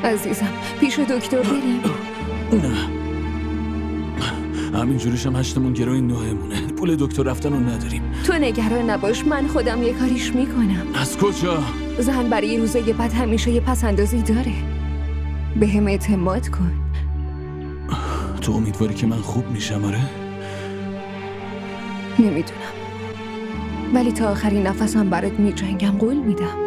عزیزم پیش دکتر بریم. نه همینجوریش هم 8مون گروی 9مونه. پول دکتر رفتن رو نداریم. تو نگران نباش، من خودم یه کاریش میکنم. از کجا؟ زن برای روزای بعد همیشه یه پسندازی داره. به هم اعتماد کن. تو امیدواری که من خوب میشم؟ آره؟ نمیدونم، ولی تا آخرین نفسم برات میجنگم، قول میدم.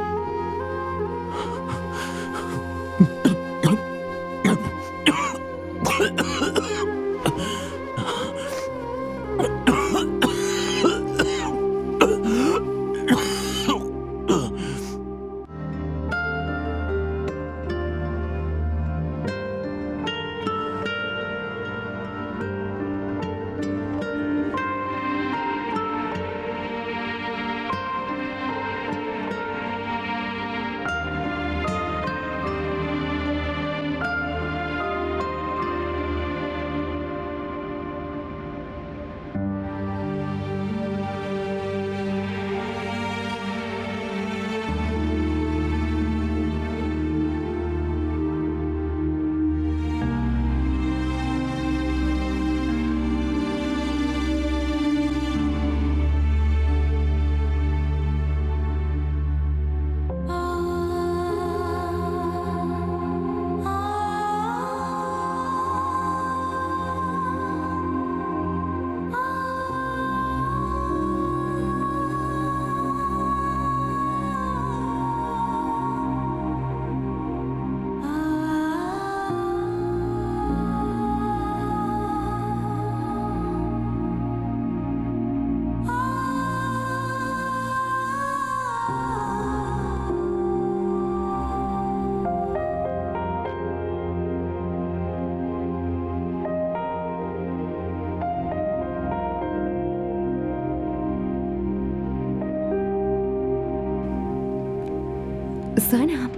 زنم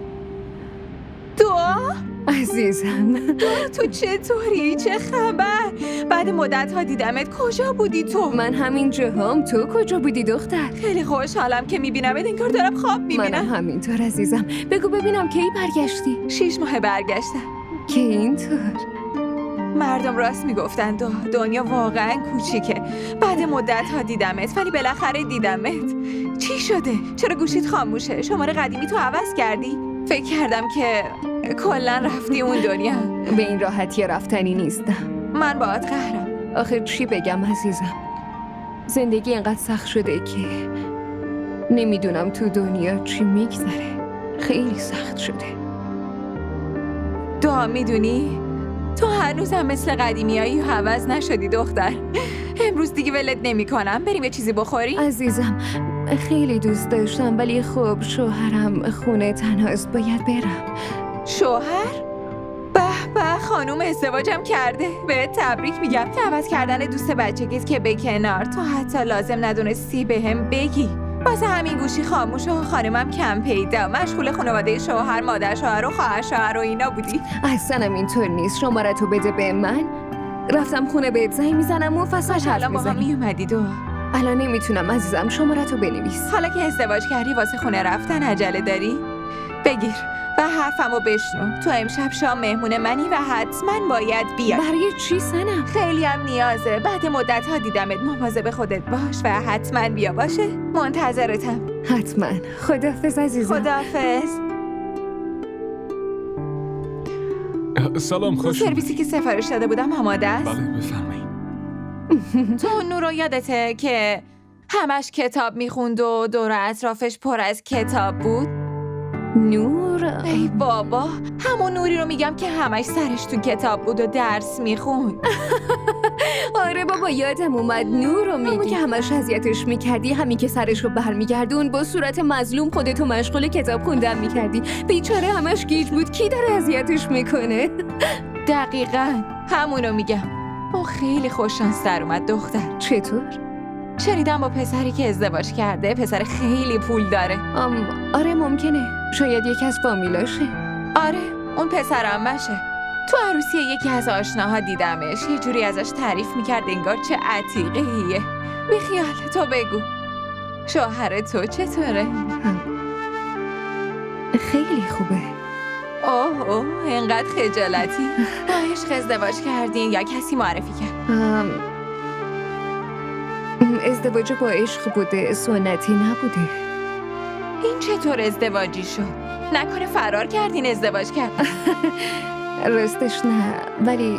دعا؟ عزیزم، تو چطوری؟ چه خبر؟ بعد مدت ها دیدمت. کجا بودی تو؟ من همین جاهام. تو کجا بودی دختر؟ خیلی خوشحالم که میبینمت. انگار دارم خواب منم میبینم. همینطور عزیزم. بگو ببینم کی برگشتی؟ 6 ماه برگشتم. که اینطور؟ مردم راست میگفتن دنیا واقعا کوچیکه. بعد مدت ها دیدمت، ولی بالاخره دیدمت. چی شده؟ چرا گوشیت خاموشه؟ شماره قدیمی تو عوض کردی؟ فکر کردم که کلا رفتی اون دنیا. به این راحتی رفتنی نیستم. من باهات قهرم. آخه چی بگم عزیزم؟ زندگی اینقدر سخت شده که نمیدونم تو دنیا چی میگذره. خیلی سخت شده. دعا میدونی؟ تو هنوزم مثل قدیمیایی و عوض نشدی دختر. امروز دیگه ولت نمی کنم. بریم یه چیزی بخوریم؟ عزیزم خیلی دوست داشتم، ولی خب شوهرم خونه تنهاست، باید برم. شوهر؟ به به، خانوم ازدواجم کرده. بهت تبریک میگم. عوض کردن دوست بچگیت که به کنار، تو حتی لازم ندونستی بهم بگی. واسه همین گوشی خاموش و خانمم کم پیدا، مشغول خانواده شوهر، مادر شوهر و خواهر شوهر و اینا بودی. اصلا اینطور نیست. شماره تو بده به من، رفتم خونه بهت زنگ میزنم و فصل حرف الان با هم میزنیم. میومدی دو. الان نمیتونم عزیزم، شماره تو بنویس. حالا که ازدواج کردی واسه خونه رفتن عجله داری؟ بگیر و حرفمو بشنو. تو امشب شام مهمون منی و حتما باید بیای. برای چی سنم؟ خیلی هم نیازه. بعد مدت ها دیدمت. مواظب خودت باش و حتما بیا. باشه؟ منتظرتم. حتما. خداحافظ عزیزم. خداحافظ. سلام، خوش سرویسی که سفارش داده بودم آماده است؟ بله بفرمایید. تو نورو یادته که همش کتاب میخوند و دور اطرافش پر از کتاب بود؟ نور؟ ای بابا، همون نوری رو میگم که همش سرش تو کتاب بود و درس میخوند. آره بابا یادم اومد. نور رو میگی که همش اذیتش میکردی، همین که سرش رو برمیگردون با صورت مظلوم خودتو مشغول کتاب خوندن میکردی. بیچاره همش گیج بود. کی داره اذیتش میکنه؟ دقیقاً همونو میگم. او خیلی خوششانس در اومد دختر. چطور؟ شنیدم با پسری که ازدواج کرده، پسر خیلی پول داره. آره ممکنه، شاید یکی از فامیلاشه. آره، اون پسر عمشه. تو عروسی یکی از آشناها دیدمش، یه جوری ازش تعریف میکرد انگار چه عتیقه‌ایه. بیخیال، تو بگو شوهر تو چطوره؟ خیلی خوبه. اوه اینقدر خجالتی. با عشق ازدواج کردین یا کسی معرفی کرد؟ ازدواج با عشق بوده، سنتی نبوده. این چطور ازدواجی شد؟ نکنه فرار کردین ازدواج کرد؟ راستش نه، ولی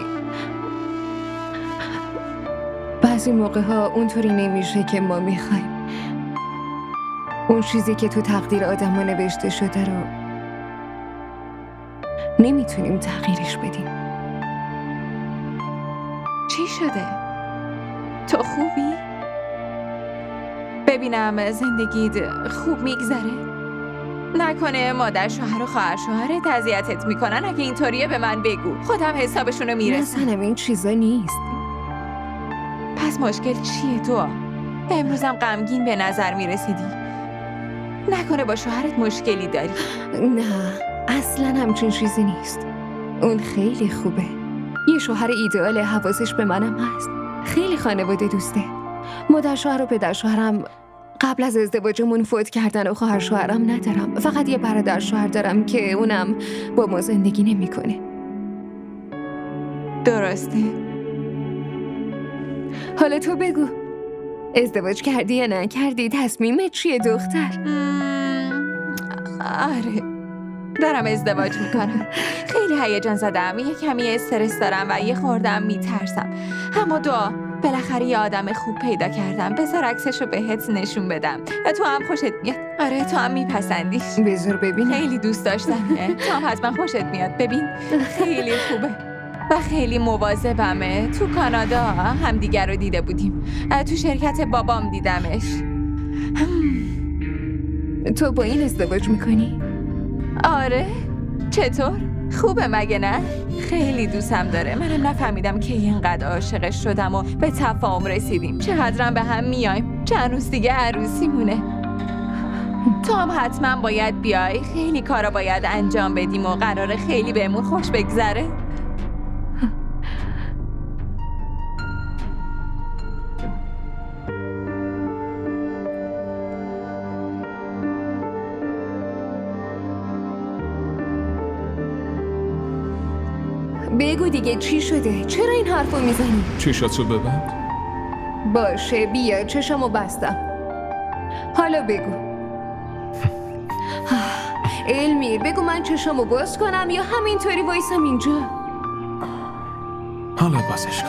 بعضی موقع ها اونطوری نمیشه که ما میخوایم. اون چیزی که تو تقدیر آدم ها نوشته شده رو نمیتونیم تغییرش بدیم. چی شده؟ تو خوبی؟ ببینم زندگیت خوب میگذره؟ نکنه مادر شوهر و خواهر شوهرت اذیتت میکنن؟ اگه اینطوریه به من بگو، خودم حسابشونو میرسم. مثلا این چیزا نیست. پس مشکل چیه تو؟ امروزم غمگین به نظر میرسیدی. نکنه با شوهرت مشکلی داری؟ نه، اصلا همچین چیزی نیست. اون خیلی خوبه. یه شوهر ایدئال، حواسش به منم هست. خیلی خانواده دوسته. مادر شوهر و پدر شوهرم قبل از ازدواجمون فوت کردن و خواهر شوهرم ندارم. فقط یه برادر شوهر دارم که اونم با ما زندگی نمیکنه. درسته. حالا تو بگو، ازدواج کردی یا نکردی؟ تصمیمت چیه دختر؟ آره، دارم ازدواج میکنم. خیلی هیجان زدم، یه کمی استرس دارم و یه خوردم میترسم. اما دعا، بالاخره یه آدم خوب پیدا کردم. بذار عکسشو بهت نشون بدم و تو هم خوشت میاد. آره، تو هم میپسندیش. بذار ببینم. خیلی دوست داشتنه. تو هم حتما خوشت میاد. ببین خیلی خوبه و خیلی مواظبمه. تو کانادا همدیگر رو دیده بودیم. تو شرکت بابام دیدمش. تو با این ازدواج میکنی؟ آره، چطور؟ خوبه مگه نه؟ خیلی دوستم داره. منم نفهمیدم که اینقدر عاشقش شدم و به تفاهم رسیدیم. چقدرم به هم میایم. چند روز دیگه عروسی مونه. تو هم حتما باید بیای. خیلی کارا باید انجام بدیم و قراره خیلی بهمون خوش بگذره. بگو دیگه چی شده؟ چرا این حرفو میزنی؟ چشاتو ببند. باشه بیا، چشمو بستم. حالا بگو. المیر بگو، من چشمو باز کنم یا همینطوری وایسم اینجا؟ حالا بازش کن.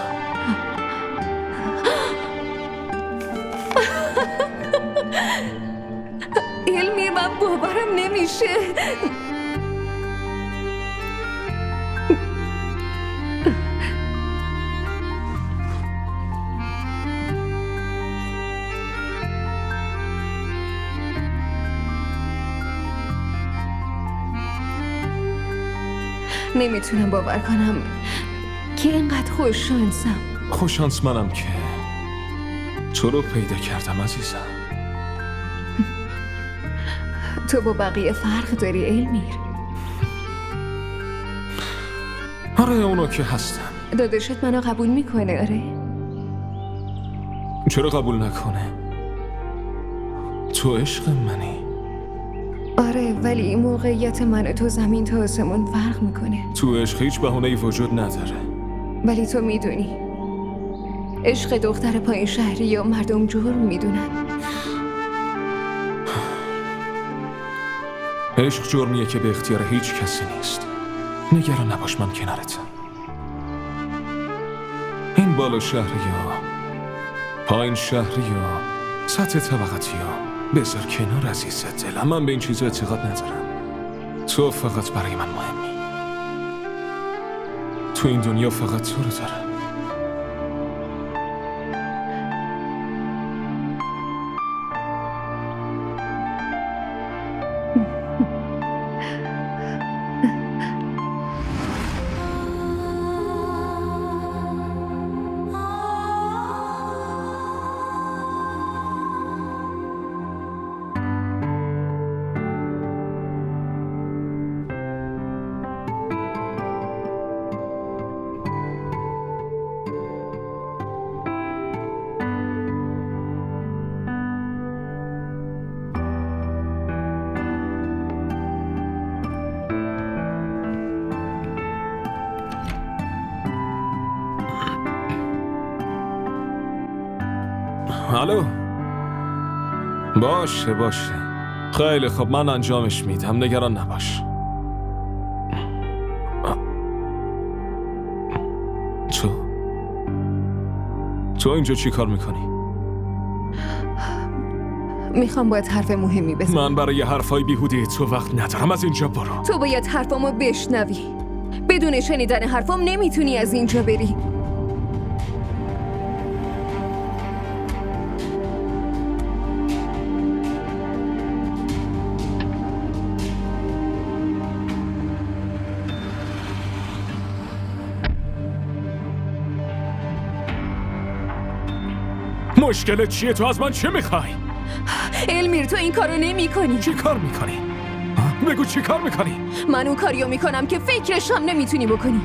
المیر من باورم نمیشه. نمیتونم باور کنم که اینقدر خوششانسم. خوششانس منم که تو رو پیدا کردم عزیزم. تو با بقیه فرق داری المیر. آره اونو که هستم. داداشت منو قبول میکنه؟ آره. چرا قبول نکنه؟ تو عشق منی. آره، ولی این موقعیت من و تو زمین تا آسمون فرق میکنه. تو عشق هیچ بهونه‌ای وجود نداره. ولی تو میدونی عشق دختر پایین شهری یا مردم جرم میدونن. عشق جرمیه که به اختیار هیچ کسی نیست. نگران نباش، من کنارتم. این بالا شهری یا پایین شهری یا سطح طبقتی یا بذار کنار عزیز دلم. من به این چیزا اعتقاد ندارم. تو فقط برای من مهمی. تو این دنیا فقط تو رو دارم. الو. باشه خیلی خب، من انجامش میدم، نگران نباش. تو اینجا چی کار میکنی؟ میخوام باید حرف مهمی بزنم. من برای حرفای بیهوده تو وقت ندارم، از اینجا برو. تو باید حرفامو بشنوی. بدون شنیدن حرفام نمیتونی از اینجا بری. مشکلت چیه؟ تو از من چه میخوای؟ المیر تو این کارو نمی کنی. چی کار میکنی؟ بگو چی کار میکنی؟ من اون کاریو میکنم که فکرش هم نمیتونی بکنی.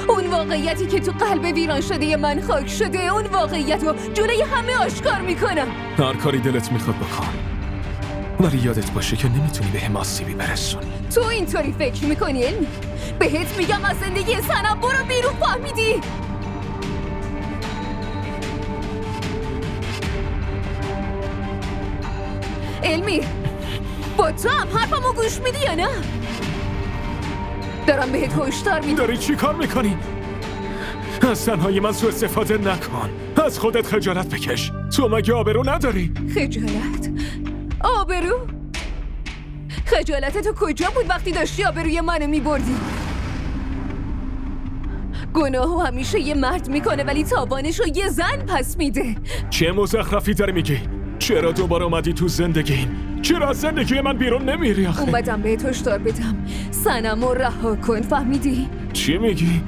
اون واقعیتی که تو قلب ویران شده من خاک شده، اون واقعیت رو جلوی همه آشکار میکنم. هر کاری دلت میخواد بکن، ولی یادت باشه که نمیتونی به هم آسیبی برسونی. تو اینطوری فکر میکنی المیر؟ بهت میگم از زندگی سنم برو بیرون، فهمیدی؟ المیر با تو هم حرفمو گوش میدی یا نه؟ دارم بهت هشدار میدم. داری چی کار میکنی؟ از تنهایی من سوء استفاده نکن. از خودت خجالت بکش. تو مگه آبرو نداری؟ خجالت؟ آبرو؟ خجالت تو کجا بود وقتی داشتی آبروی منو میبردی؟ گناهو همیشه یه مرد میکنه ولی تاوانشو یه زن پس میده. چه مزخرفی داری میگی؟ چرا دوباره اومدی تو زندگیم؟ چرا از زندگی من بیرون نمیری آخه؟ اومدم بهت هشدار بدم، صنمو رها کن، فهمیدی؟ چی میگی؟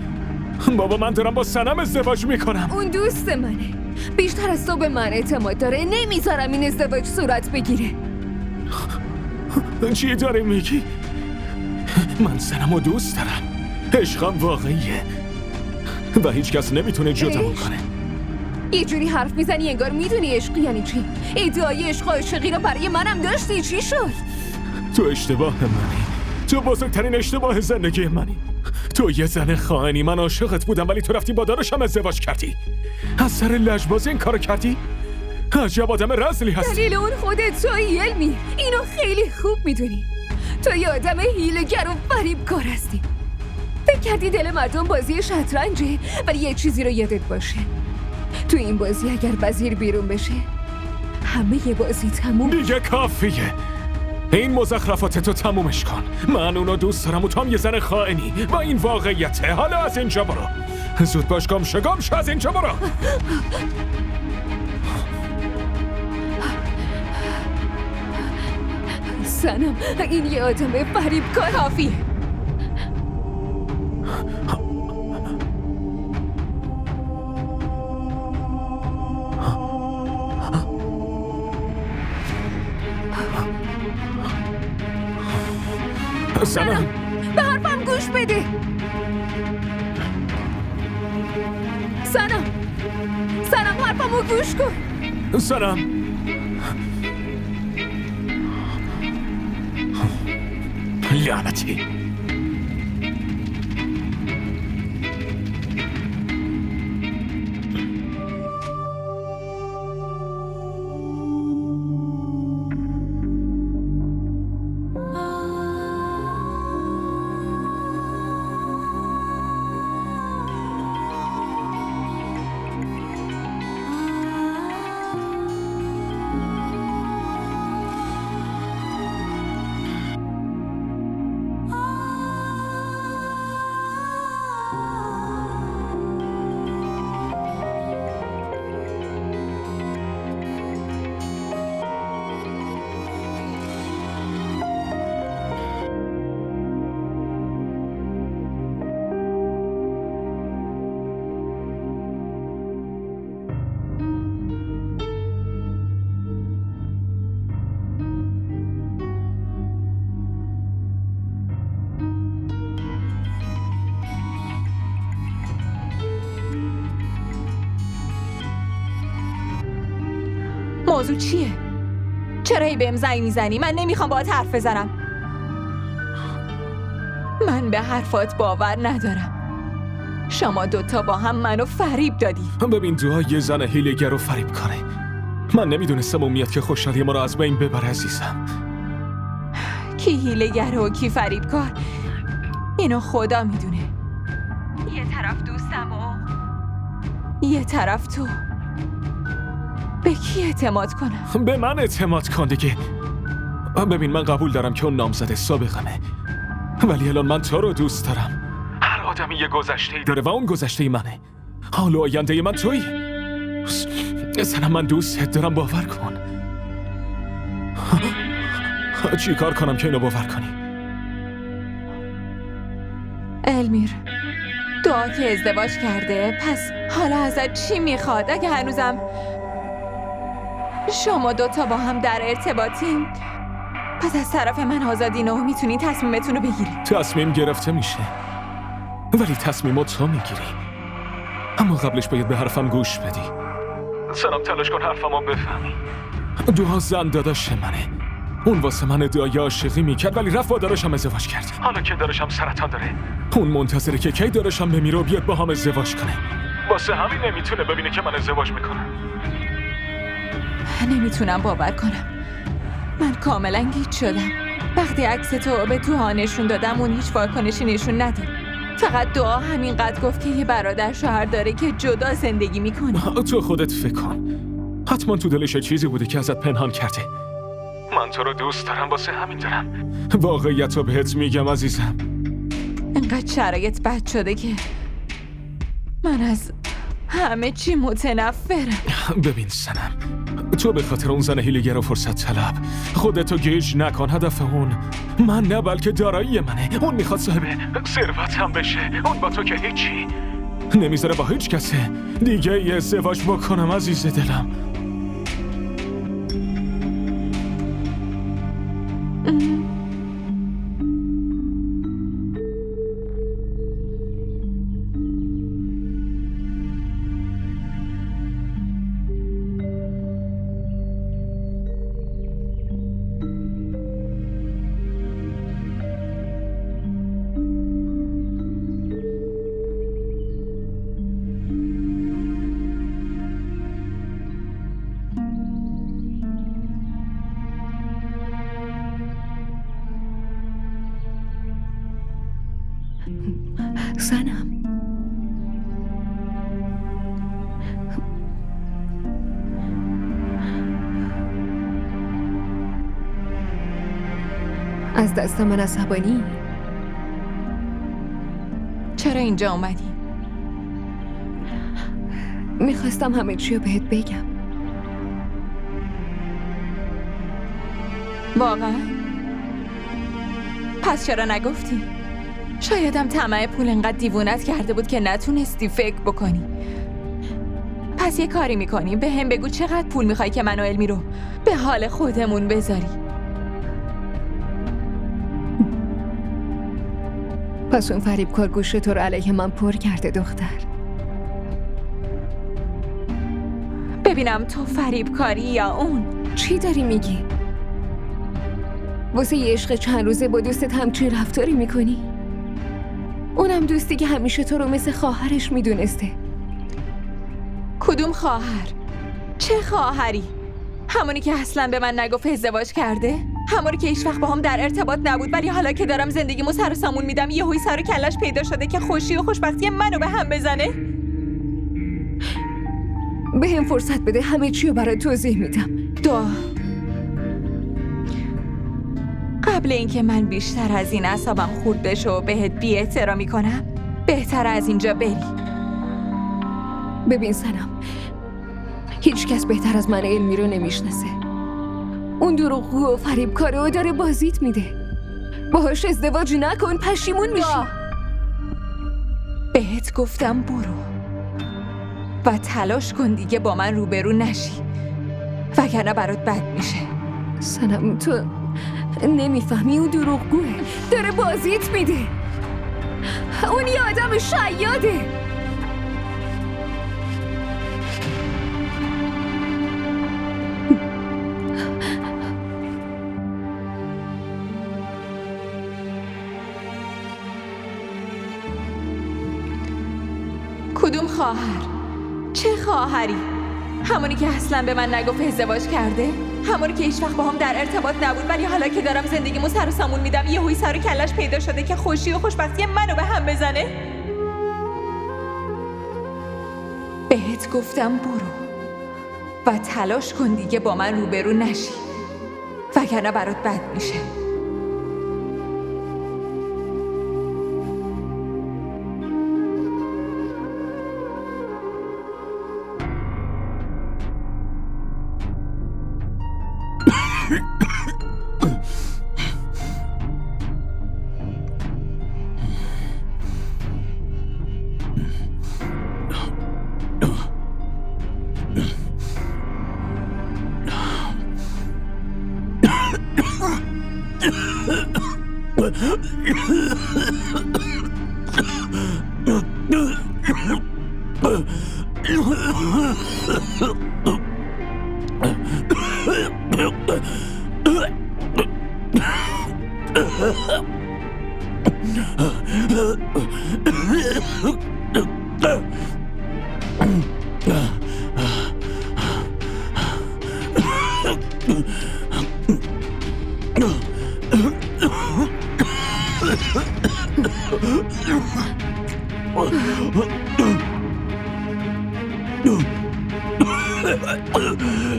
بابا من دارم با صنم ازدواج میکنم. اون دوست منه، بیشتر از تو به من اعتماد داره، نمیذارم این ازدواج صورت بگیره. چی داری میگی؟ من صنمو دوست دارم، عشقم واقعیه و هیچ کس نمیتونه جدامون کنه. یه جوری حرف میزنی انگار میدونی عشق یعنی چی. ادعای عشق و عاشقی رو برای منم داشتی، چی شد؟ تو اشتباه منی، تو بزرگترین اشتباه زندگی منی. تو یه زن خائنی، من عاشقت بودم ولی تو رفتی با داداشم ازدواج کردی. از سر لجبازی این کارو کردی؟ عجب آدم رذلی هستی. دلیل اون خودت تویی المیر، اینو خیلی خوب میدونی. تو یه آدم حیله‌گر و فریبکار هستی. فکر کردی دل مردم بازی شطرنجه، ولی یه چیزی رو یادت باشه، تو این بازی اگر وزیر بیرون بشه همه یه بازی تموم. دیگه کافیه، این مزخرفات تو تمومش کن. من اونو دوست دارم و تو هم یه زن خائنی و این واقعیته. حالا از اینجا برو، زود باش، گم شو از اینجا برو. صنم این یه آدم فریبکار. کافیه. صنم به حرفم گوش بده. صنم حرفمو گوش کن. صنم لعنتی. موضوع چیه؟ چرا هی بهم زنگ میزنی؟ من نمیخوام باهات حرف بزنم. من به حرفات باور ندارم. شما دوتا با هم منو فریب دادی. ببین دعا یه زن هیلگر رو فریب کنه. من نمیدونستم اون میاد که خوشحالی ما رو از بین ببره عزیزم. کی هیلگر و کی فریبکار اینو خدا میدونه. یه طرف دوستم و یه طرف تو. به کی اعتماد کنم؟ به من اعتماد کن دیگه. ببین من قبول دارم که اون نامزد سابقمه، ولی الان من تو رو دوست دارم. هر آدمی یه گذشته‌ای داره و اون گذشته منه. حال و آینده من تویی. اصلا من دوستت دارم، باور کن. چی کار کنم که اینو باور کنی؟ المیر، دعا که ازدواج کرده، پس حالا ازت چی میخواد؟ اگه هنوزم شما دوتا با هم در ارتباطین، پس از طرف من آزادین و میتونین تصمیمتون رو بگیرید. تصمیم گرفته میشه، ولی تصمیمو تو میگیری. اما قبلش باید به حرفم گوش بدی. سلام، تلاش کن حرفمو بفهمی. دعا زن داداش منه. اون واسه من ادعای عاشقی میکرد، ولی رفت با داداشم ازدواج کرد. حالا که داداشم سرطان داره، اون منتظره که کی داداشم بمیره و بیاد با هم ازدواج کنه. واسه همین نمیتونه ببینه که من ازدواج میکنم. نمیتونم باور کنم. من کاملا گیج شدم. وقتی عکس تو به توها نشون دادم، اون هیچ واکنشی نشون نداد. فقط دعا همینقدر گفت که یه برادر شوهر داره که جدا زندگی میکنه. تو خودت فکر کن. حتما تو دلش چیزی بوده که ازت پنهان کرده. من تو رو دوست دارم، واسه همین دارم واقعیت رو بهت میگم عزیزم. انقدر شرایط بد شده که من از همه چی متنفرم. ببین سنم، تو به خاطر اون زن هیلگر و فرصت طلب خودتو گیج نکن. هدف اون من نه، بلکه دارایی منه. اون میخواد صاحب ثروتم بشه. اون با تو که هیچی نمیذاره با هیچ کسه دیگه یه ازدواج بکنم عزیز دلم. سنم، از دست من عصبانی؟ چرا اینجا اومدی؟ میخواستم همه چی رو بهت بگم. واقعا؟ پس چرا نگفتی؟ شایدم طمع پول انقدر دیوونت کرده بود که نتونستی فکر بکنی. پس یه کاری میکنی، به هم بگو چقدر پول میخوای که من و علمی رو به حال خودمون بذاری. پس اون فریبکار گوشه تو رو علیه من پر کرده دختر. ببینم تو فریبکاری یا اون؟ چی داری میگی؟ واسه یه عشق چند روزه با دوستت همچین رفتاری میکنی؟ اونم دوستی که همیشه تو رو مثل خواهرش میدونسته. کدوم خواهر؟ چه خواهری؟ همونی که اصلا به من نگفت ازدواج کرده؟ همونی که هیچ وقت با هم در ارتباط نبود، ولی حالا که دارم زندگیمو سر و سامون میدم یهویی سر و کلش پیدا شده که خوشی و خوشبختی منو به هم بزنه؟ به هم فرصت بده، همه چی رو برات توضیح میدم. دعا، قبل اینکه من بیشتر از این اعصابم خورد بشه و بهت بی احترامی کنم، بهتر از اینجا بری. ببین سنم، هیچ کس بهتر از من علمی رو نمیشناسه. اون دروغگو و فریبکاره و داره بازیت میده. باهاش ازدواج نکن، پشیمون میشی. بهت گفتم برو و تلاش کن دیگه با من روبرو نشی، وگرنه برات بد میشه. سنم، تو نمیفهمی، اون دروغگوه، داره بازیت میده. اون یه آدم شیاده. خواهر؟ چه خواهری؟ همونی که اصلا به من نگفت ازدواج کرده؟ همونی که هیچ وقت با هم در ارتباط نبود ولی حالا که دارم زندگیمو سر و سامون میدم یهویی سر و کلش پیدا شده که خوشی و خوشبختی منو به هم بزنه؟ بهت گفتم برو و تلاش کن دیگه با من روبرو نشی وگرنه برات بد میشه.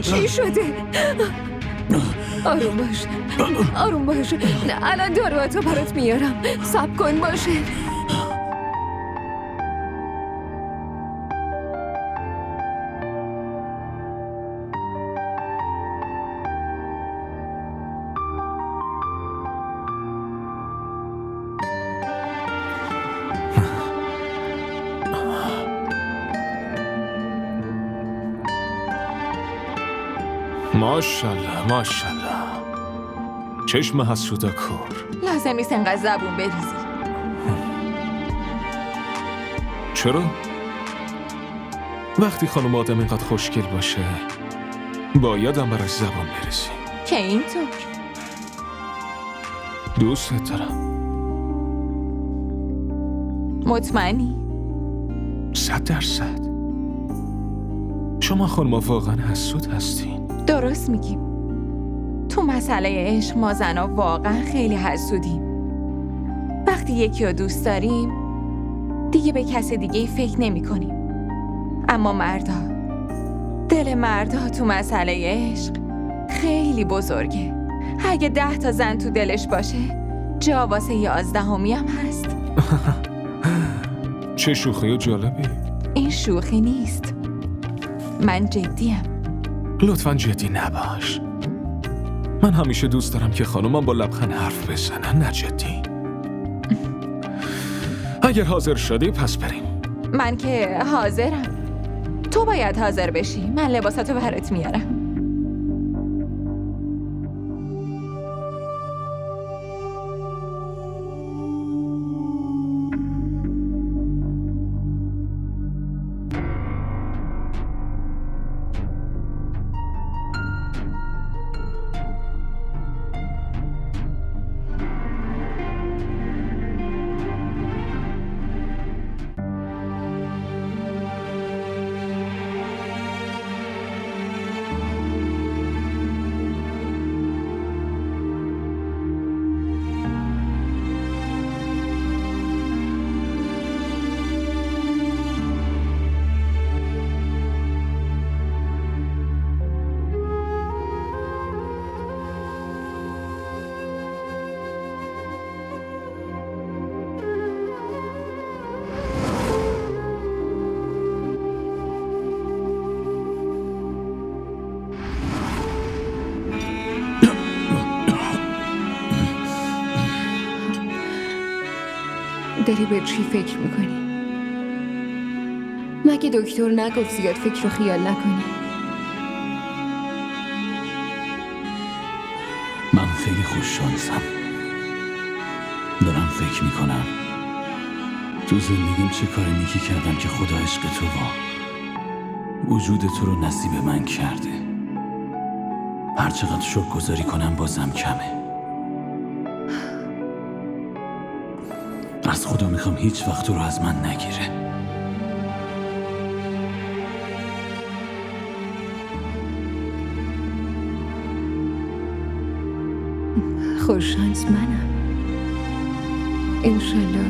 چی شده؟ آروم باش، آروم باش. الان داروهاتو برات میارم. صبر کن باشه. ماشالله ماشالله. چشم حسودا کور. لازم نیست انقدر زبون بریزی. چرا؟ وقتی خانم آدم اینقدر خوشگل باشه باید هم براش زبان بریزی. که اینطور؟ دوستت دارم. مطمئنی؟ 100%. شما خانم واقعا حسود هستین. درست میگیم. تو مسئله عشق ما زنا واقعا خیلی حسودیم. وقتی یکی رو دوست داریم دیگه به کس دیگه ای فکر نمی کنیم. اما مردا، دل مردا تو مسئله عشق خیلی بزرگه. اگه 10 تا زن تو دلش باشه جا واسه 11می هم هست. چه شوخی جالبی. این شوخی نیست. من جدیم. لطفاً جدی نباش. من همیشه دوست دارم که خانومم با لبخند حرف بزنن، نه جدی. اگر حاضر شدی پس بریم. من که حاضرم. تو باید حاضر بشی. من لباساتو برات میارم. داری به چی فکر میکنی؟ مگه دکتر نگفت زیاد فکر و خیال نکنی؟ من خیلی خوششانسم. دارم فکر میکنم تو زندگیم چه کار نیکی کردم که خدا عشق تو وجود تو رو نصیب من کرده. هر چقدر شکرگزاری کنم بازم کمه. از خدا میخوام هیچ وقت تو رو از من نگیره. خوششانس منم. انشالله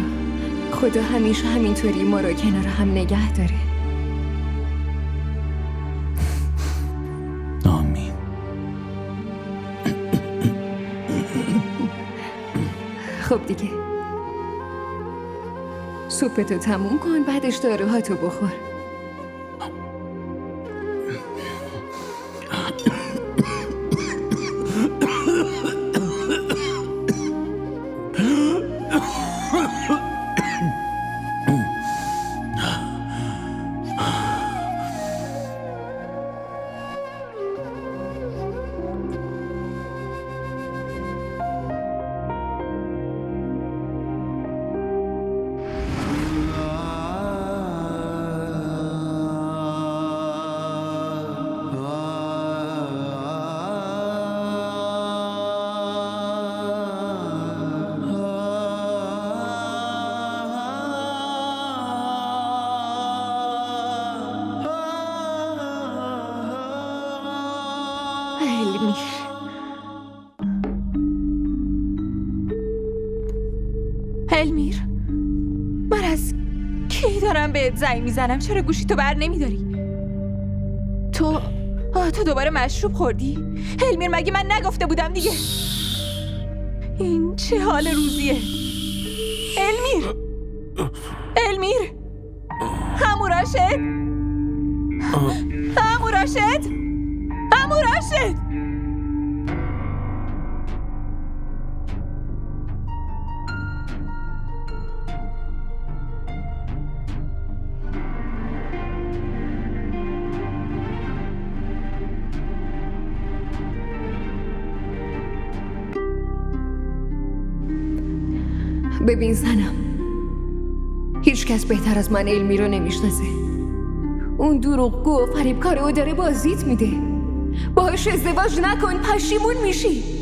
خدا همیشه همینطوری ما رو کنار هم نگه داره. آمین. خب دیگه سوپتو تموم کن، بعدش داروهاتو بخور. المیر، من از کی دارم بهت زنگ میزنم؟ چرا گوشی تو بر نمیداری؟ تو دوباره مشروب خوردی؟ المیر، مگه من نگفته بودم دیگه؟ این چه حال روزیه؟ المیر، عمو راشد، ببین زنم، هیچ کس بهتر از من المی رو نمیشناسه. اون دروغگو و فریبکاره و داره بازیت میده. باهاش ازدواج نکن، پشیمون میشی.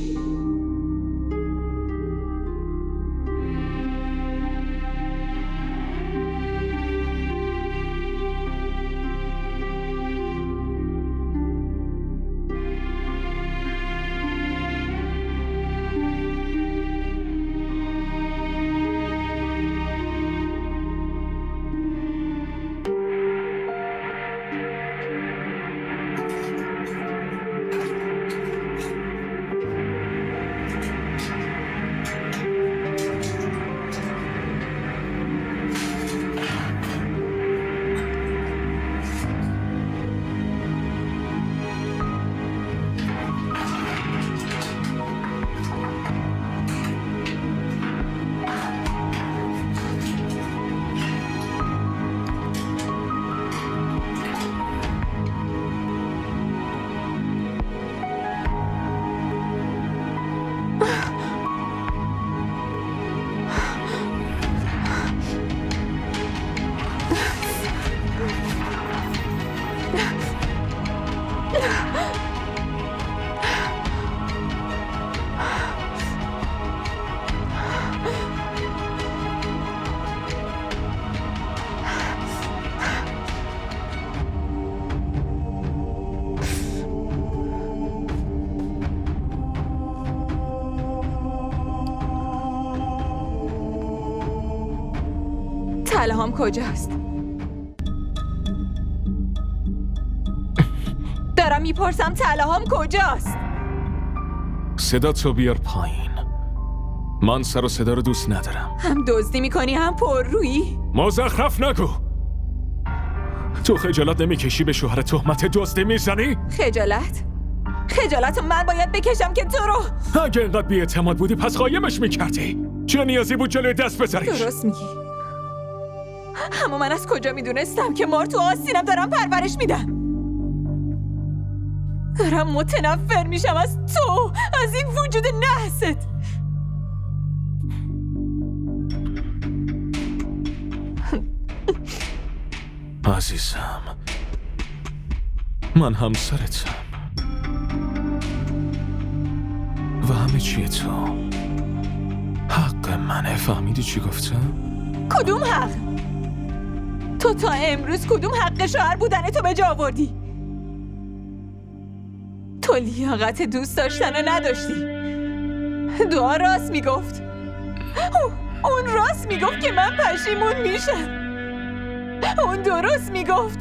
طلاهام کجاست؟ دارم میپرسم طلاهام کجاست؟ صداتو بیار پایین. من سر و صدا رو دوست ندارم. هم دزدی میکنی هم پر رویی. مزخرف نگو. تو خجالت نمیکشی به شوهر تهمت دزدی میزنی؟ خجالت من باید بکشم که تو رو. اگه اینقدر بی‌اعتماد بودی پس قایمش میکردی. چه نیازی بود جلوی دست بذاریش؟ درست میگی. اما من از کجا میدونستم که مار تو آستینم دارم پرورش میدم؟ دارم متنفر میشم از تو، از این وجود نحست. عزیزم، من همسرتم و همه چیه تو حق منه. فهمیدی چی گفتم؟ کدوم حق؟ تو تا امروز کدوم حق شوهر بودن تو به جا آوردی؟ تو لیاقت دوست داشتن نداشتی. دعا راست میگفت. اون راست میگفت که من پشیمون میشم. اون درست میگفت.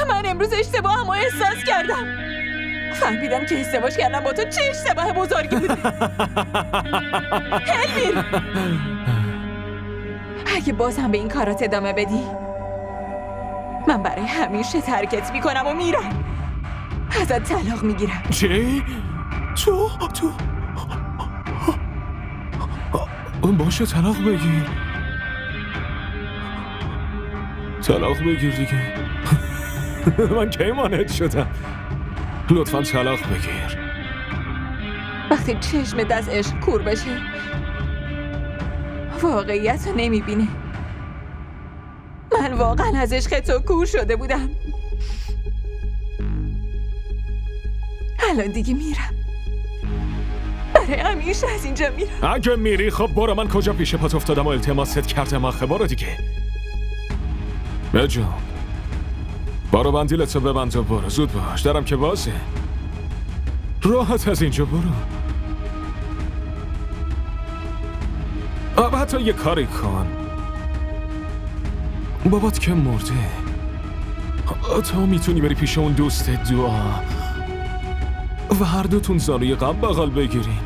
من امروز اشتباهمو احساس کردم. فهمیدم که ازدواج کردم با تو چه اشتباه بزرگی بوده. الویر، اگه بازم به این کارات ادامه بدی من برای همیشه ترکت میکنم و میرم. ازت طلاق میگیرم. چی؟ تو؟ باشه طلاق بگیر. طلاق بگیر دیگه. من کی مانعت شدم؟ لطفا طلاق بگیر. وقتی چشمت از عشق کور بشه واقعیت رو نمیبینه. من واقعا از عشق تو کور شده بودم. الان دیگه میرم. برای همیشه از اینجا میرم. اگه میری خب برو. من کجا پیش پات افتادم و التماست کردم آخه. برو دیگه. بجام برو بندیلتو ببند و برو. زود باش، درم که بازه. راحت از اینجا برو. حتی یه کاری کن. بابات که مرده، تا میتونی بری پیش اون دوست دعا و هر دوتون زانوی غم بغل بگیرین.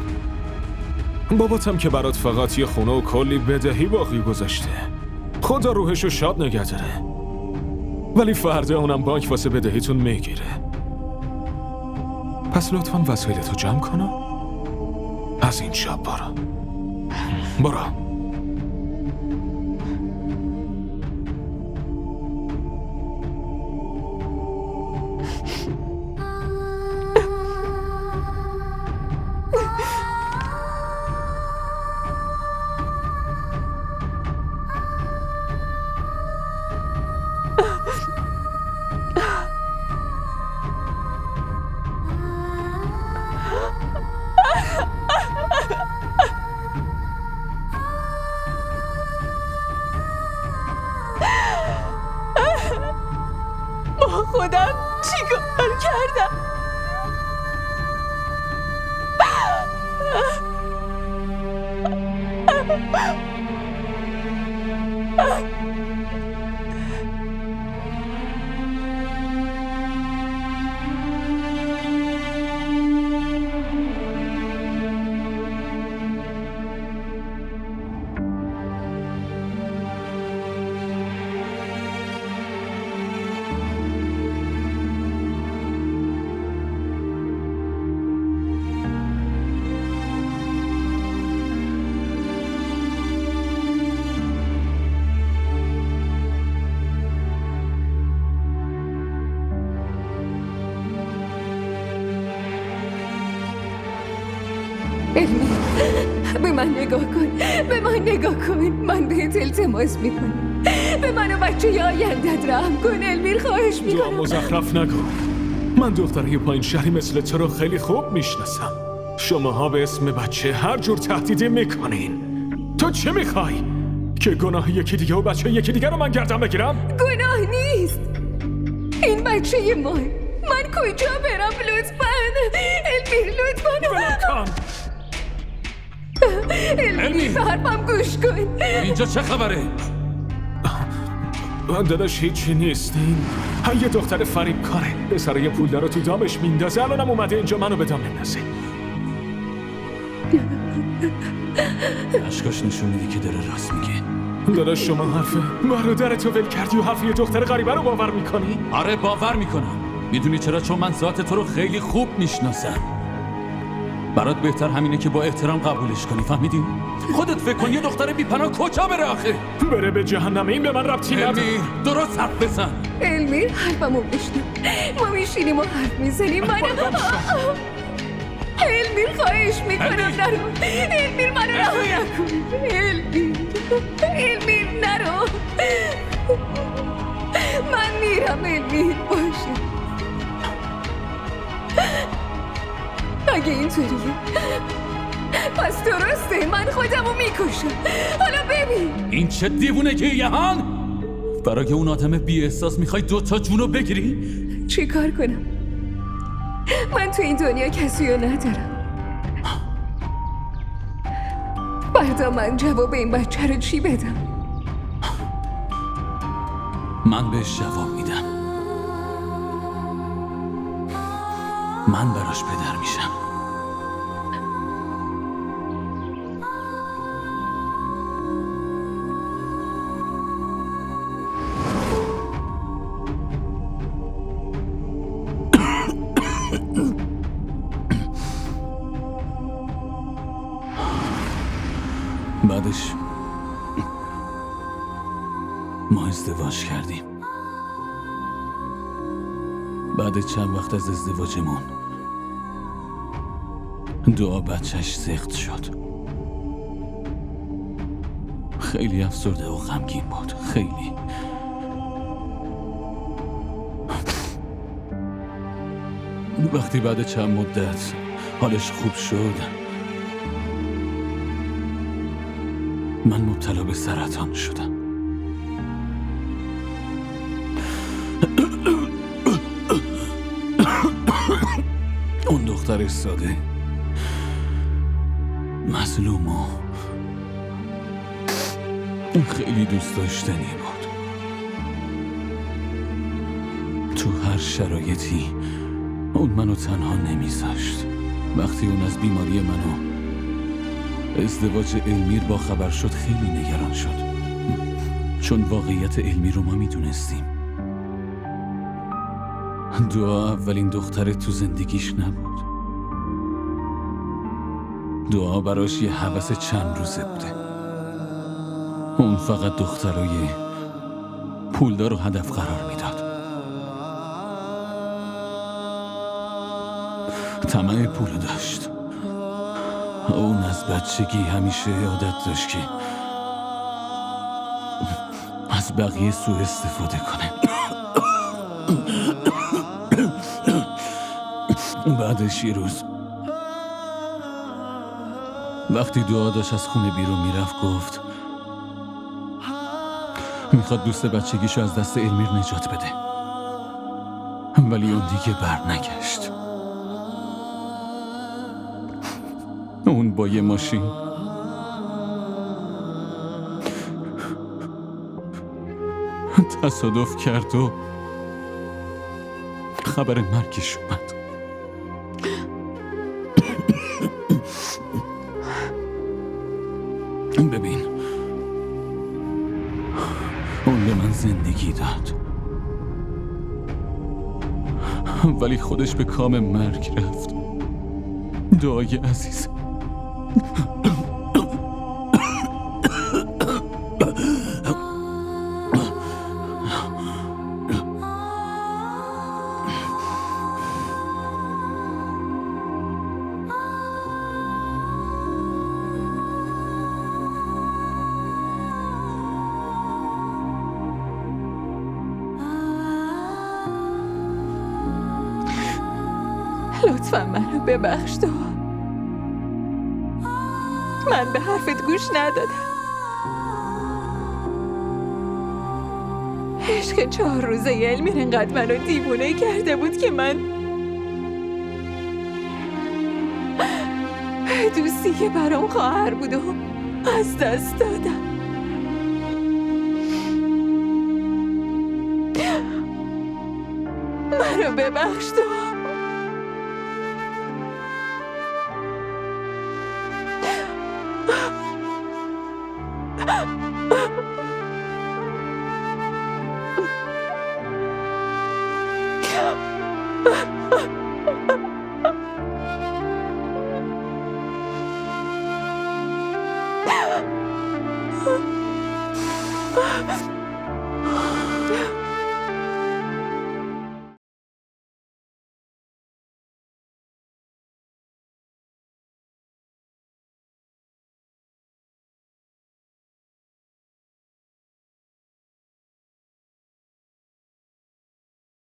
باباتم که برات فقط یه خونه و کلی بدهی باقی گذاشته. خدا روحشو شاد نگه داره. ولی فردا اونم بانک واسه بدهیتون میگیره. پس لطفاً وسایلتو جمع کن و از این شب برو. خودم چیکار کردم؟ علمی، به من نگاه کن. من بهت التماس میکنم. به من و بچه آیندت رحم کن. المیر، خواهش دعا میکنم. مزخرف نگو. من دختره پایین شهری مثل تو رو خیلی خوب میشناسم. شماها به اسم بچه هر جور تهدیدی میکنین. تو چه میخوای؟ که گناه یکی دیگه و بچه یکی دیگه رو من گردن بگیرم؟ گناه نیست. این بچه ما. من کجا برم؟ لطفاً المیر، لطفاً. المیر، به حرفم گوش کن. اینجا چه خبره؟ داداش هیچی نیست. این یه دختر فریب کاره. پسر یه پول داره تو دامش میندازه. الانم اومده اینجا منو به دام بندازه. اشکاش نشون میده که داره راست میگه. داداش شما حرف برادرتو ول کردی و حرف یه دختر غریبه رو باور میکنی؟ آره باور میکنم. میدونی چرا؟ چون من ذات تو رو خیلی خوب میشناسم. برات بهتر همینه که با احترام قبولش کنی. فهمیدی؟ خودت فکر کن یه دختر بی‌پناه کجا بره آخه؟ بره به جهنم. این به من ربطی نداره. المیر، درست حرف بزن. المیر، حرفمو بشنو. ما میشینیم و حرف میزنیم. المیر، خواهش میکنم نرو. المیر، منو رها نکن. المیر، نرو. من میرم. المیر، باشه. اگه اینطوریه پس درسته. من خودمو میکشم. حالا ببین. این چه دیوونگیه هان؟ برای اون آدم بی احساس میخوای 2 جونو بگیری؟ چی کار کنم؟ من تو این دنیا کسی رو ندارم. فردا من جواب این بچه رو چی بدم؟ من بهش جواب میدم. من براش پدر میشم. بعدش ما ازدواج کردیم. بعد چند وقت از ازدواجمون دعا بچهش سخت شد. خیلی افسرده و غمگین بود. خیلی. وقتی بعد چند مدت حالش خوب شد، من مبتلا به سرطان شدم. اون دختر ساده، مظلوم و خیلی دوست داشتنی بود. تو هر شرایطی اون منو تنها نمیذاشت. وقتی اون از بیماری منو ازدواج المیر با خبر شد خیلی نگران شد، چون واقعیت علمی رو ما میدونستیم. دعا اولین دختر تو زندگیش نبود. دعا براش یه هوس چند روزه بوده. اون فقط دخترای پولدار رو هدف قرار میداد. طمع پول داشت. اون از بچگی همیشه عادت داشت که از بقیه سوء استفاده کنه. بعدش یه روز وقتی دعا داشت از خونه بیرون میرفت گفت میخواد دوست بچگیشو از دست المیر نجات بده، ولی اون دیگه بر نگشت. اون با یه ماشین تصادف کرد و خبر مرگش اومد. ببین، اون به من زندگی داد، ولی خودش به کام مرگ رفت. دعای عزیز، لطفا منو ببخش تو. من به حرفت گوش ندادم. عشق 4 روزه المیر انقدر منو دیوونه کرده بود که من دوستی که برام خواهر بود و از دست دادم. منو ببخش تو.